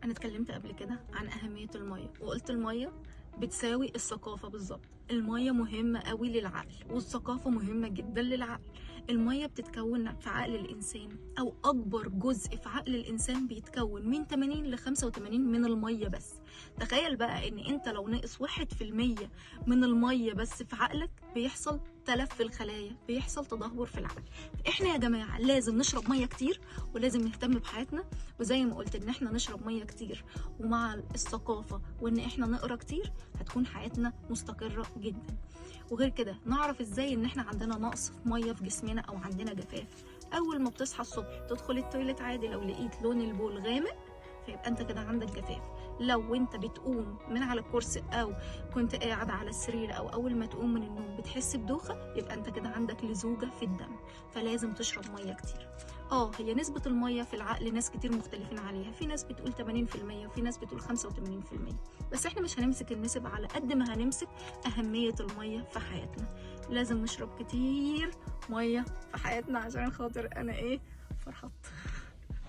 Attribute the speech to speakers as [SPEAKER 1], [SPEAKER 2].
[SPEAKER 1] انا اتكلمت قبل كده عن اهمية المية، وقلت المية بتساوي الثقافة بالظبط. المية مهمة قوي للعقل، والثقافة مهمة جدا للعقل. المية بتتكون في عقل الإنسان، أو أكبر جزء في عقل الإنسان بيتكون من 80 ل 85 من المية بس. تخيل بقى إن أنت لو نقص 1% من المية بس في عقلك، بيحصل تلف في الخلايا، بيحصل تدهور في العقل. احنا يا جماعة لازم نشرب مية كتير، ولازم نهتم بحياتنا. وزي ما قلت ان احنا نشرب مية كتير ومع الثقافة وان احنا نقرا كتير، هتكون حياتنا مستقرة جدا. وغير كده نعرف ازاي ان احنا عندنا نقص في مية في جسمنا او عندنا جفاف. اول ما بتصحى الصبح تدخل التويليت عادي، لو لقيت لون البول غامق فيبقى انت كده عندك جفاف. لو انت بتقوم من على الكرسي او كنت قاعد على السرير، او اول ما تقوم من النوم بتحس بدوخة، يبقى انت كده عندك لزوجة في الدم. فلازم تشرب مية كتير. هي نسبة المية في العقل ناس كتير مختلفين عليها، في ناس بتقول 80% وفي ناس بتقول 85%. بس احنا مش هنمسك النسب على قد ما هنمسك أهمية المية في حياتنا. لازم نشرب كتير مية في حياتنا عشان خاطر أنا فرحت.